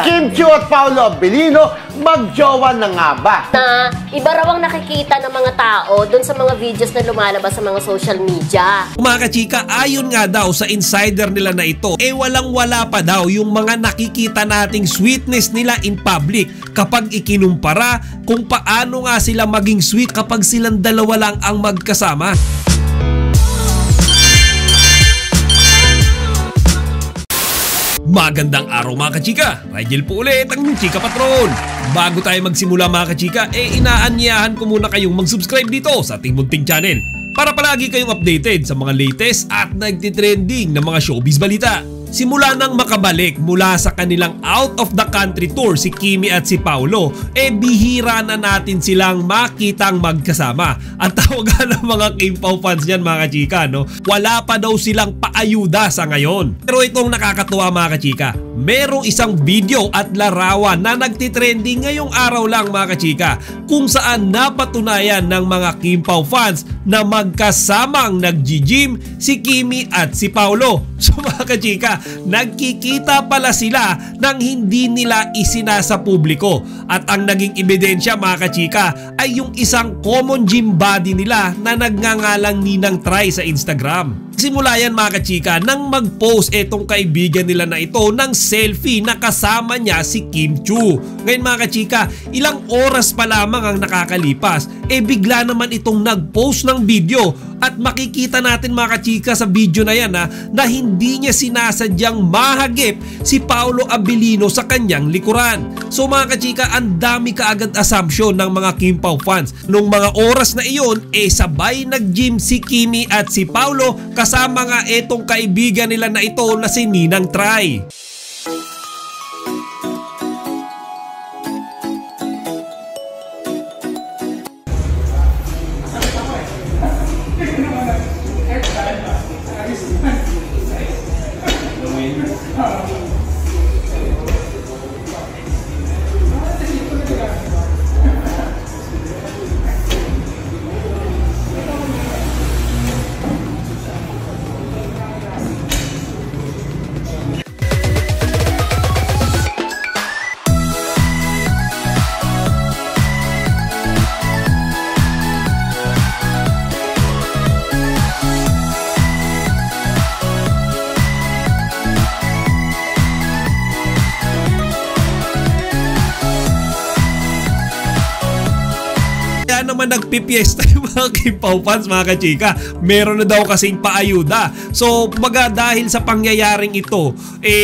Kim Chiu at Paolo Abilino, magjowa na nga ba? Na iba raw ang nakikita ng mga tao doon sa mga videos na lumalabas sa mga social media. Mga kachika, ayon nga daw sa insider nila na ito, walang-wala pa daw yung mga nakikita nating sweetness nila in public kapag ikinumpara kung paano nga sila maging sweet kapag silang dalawa lang ang magkasama. Magandang araw mga kachika, Rigel po ulit ang Chika Patron. Bago tayo magsimula mga kachika, inaanyayahan ko muna kayong mag-subscribe dito sa ating munting channel para palagi kayong updated sa mga latest at nagtitrending na mga showbiz balita. Simula nang makabalik mula sa kanilang out of the country tour si Kimi at si Paolo, bihira na natin silang makitang magkasama. Ang tawagan ng mga Kim Pao fans niyan mga kachika, no? Wala pa daw silang paayuda sa ngayon. Pero itong nakakatuwa mga kachika, merong isang video at larawan na nagtitrending ngayong araw lang mga kachika, kung saan napatunayan ng mga Kim Pao fans na magkasamang nag-gym si Kimi at si Paolo. So mga kachika, nagkikita pala sila nang hindi nila isinasa publiko. At ang naging ebidensya mga kachika ay yung isang common gym body nila na nagngangalang Ninang Try sa Instagram. Simula yan mga kachika nang mag-post etong kaibigan nila na ito ng selfie na kasama niya si Kim Chiu. Ngayon mga kachika, ilang oras pa lamang ang nakakalipas, bigla naman itong nag-post ng video. At makikita natin mga kachika sa video na yan na hindi niya sinasadyang mahagip si Paolo Abilino sa kanyang likuran. So mga kachika, ang dami kaagad assumption ng mga Kim Pao fans. Nung mga oras na iyon, sabay nag-gym si Kimi at si Paolo kasama nga etong kaibigan nila na ito na si Ninang Try. Naman nagpipiesta yung mga Kim Pao fans mga kachika, meron na daw kasing paayuda. So dahil sa pangyayaring ito,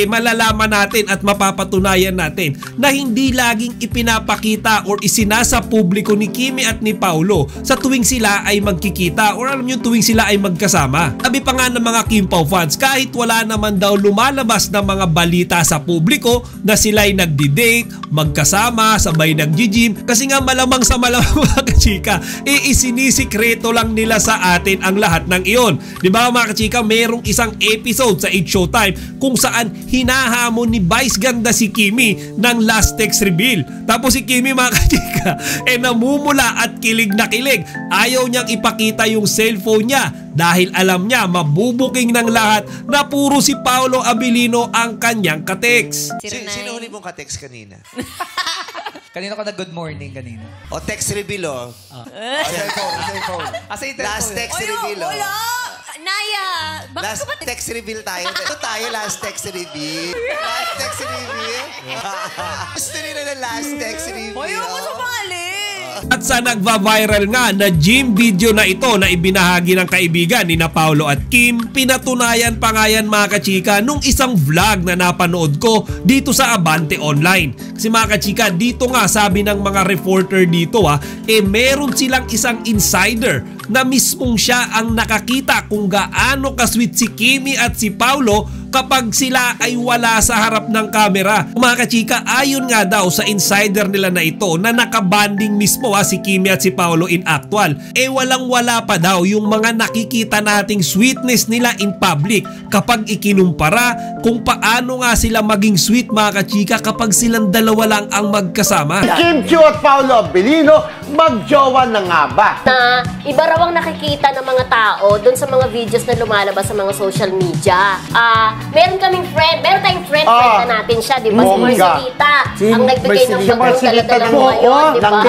malalaman natin at mapapatunayan natin na hindi laging ipinapakita or isinasa publiko ni Kimi at ni Paolo sa tuwing sila ay magkikita or alam nyo tuwing sila ay magkasama. Sabi pa nga ng mga Kim Pao fans, kahit wala naman daw lumalabas na mga balita sa publiko na sila ay nagdi-date, magkasama, sabay nag-gym, kasi nga malamang sa malamang mga kachika, isinisikreto lang nila sa atin ang lahat ng iyon. Di ba mga kachika, merong isang episode sa It's Showtime kung saan hinahamon ni Vice Ganda si Kimi ng last text reveal. Tapos si Kimi mga kachika, namumula at kilig na kilig. Ayaw niyang ipakita yung cellphone niya dahil alam niya mabubuking ng lahat na puro si Paolo Abilino ang kanyang kateks. Sino huli mong kateks kanina? Kanina ko na good morning kanina. O text reveal o. Cellphone. Last text reveal o. Wala! Naya! Last text reveal tayo. Ito tayo last text reveal. Last text reveal. Gusto nila na last text reveal. Ayaw ko sa pangalit! At sa nagva-viral nga na gym video na ito na ibinahagi ng kaibigan ni na Paolo at Kim, pinatunayan pa nga yan mga kachika nung isang vlog na napanood ko dito sa Abante Online. Kasi mga kachika, dito nga sabi ng mga reporter dito meron silang isang insider na mismong siya ang nakakita kung gaano ka-sweet si Kimi at si Paolo kapag sila ay wala sa harap ng kamera. Mga kachika, ayon nga daw sa insider nila na ito na nakabanding mismo si Kimi at si Paolo in actual, walang-wala pa daw yung mga nakikita nating sweetness nila in public kapag ikinumpara kung paano nga sila maging sweet mga kachika kapag silang dalawa lang ang magkasama. Kim Chiu at Paolo Abilino, magjowa na nga ba? Na iba raw raw ang nakikita ng mga tao doon sa mga videos na lumalabas sa mga social media. Meron tayong friend na natin siya, di ba? Si Marcelita. Ang nagbigay ng pagkakalala mo ngayon, di ba?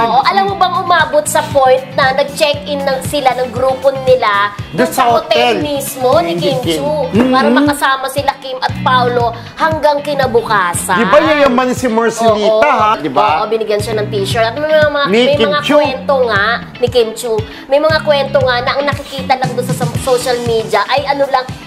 Oo, alam mo bang umabot sa point na nag-check-in sila ng grupo nila doon sa hotel mismo ni Kim Chiu para makasama sila Kim at Paolo hanggang kinabukasan. Di ba yayaman si Marcelita, ha? Di ba? Oo, binigyan siya ng t-shirt. At may mga kwento nga ni Kim Chiu. May mga kwento nga na ang nakikita lang doon sa social media ay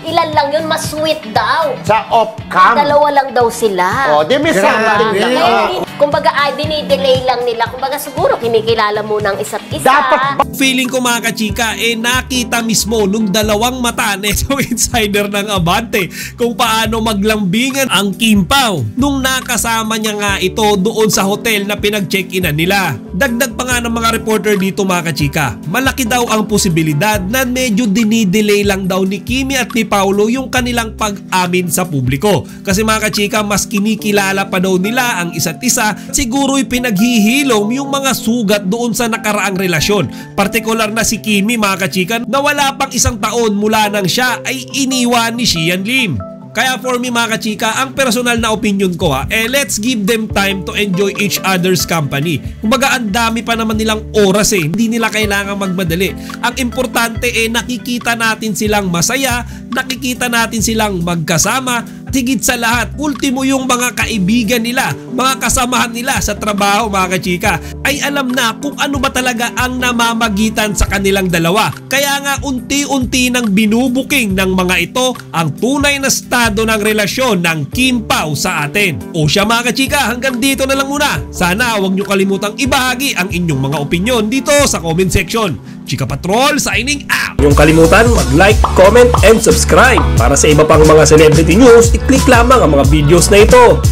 ilan lang yun, mas sweet daw. Sa off-cam. Dalawa lang daw sila. Di may something lang. Kumbaga, dinidelay lang nila. Kumbaga, siguro kinikilala mo ng isa't isa. Dapat Feeling ko mga kachika, nakita mismo nung dalawang mata netong insider ng Abante kung paano maglambingan ang Kim Pao nung nakasama niya nga ito doon sa hotel na pinag-check-inan nila. Dagdag pa nga ng mga reporter dito mga kachika, malaki daw ang posibilidad na medyo dinidelay lang daw ni Kimi at ni Paolo yung kanilang pag-amin sa publiko. Kasi mga kachika, mas kinikilala pa daw nila ang isa't isa, siguro'y pinaghihilom yung mga sugat doon sa nakaraang relasyon. Partikular na si Kimi mga kachika na wala pang isang taon mula nang siya ay iniwan ni Xian Lim. Kaya for me mga kachika, ang personal na opinion ko let's give them time to enjoy each other's company. Kumbaga ang dami pa naman nilang oras hindi nila kailangan magmadali. Ang importante nakikita natin silang masaya, nakikita natin silang magkasama, at higit sa lahat, ultimo yung mga kaibigan nila, mga kasamahan nila sa trabaho mga kachika, ay alam na kung ano ba talaga ang namamagitan sa kanilang dalawa. Kaya nga unti-unti nang binubuking ng mga ito ang tunay na estado ng relasyon ng Kim Pao sa atin. O siya mga kachika, hanggang dito na lang muna. Sana huwag nyo kalimutang ibahagi ang inyong mga opinyon dito sa comment section. Chika Patrol signing out! Huwag kalimutan mag-like, comment, and subscribe. Para sa iba pang mga celebrity news, i-click lamang ang mga videos na ito.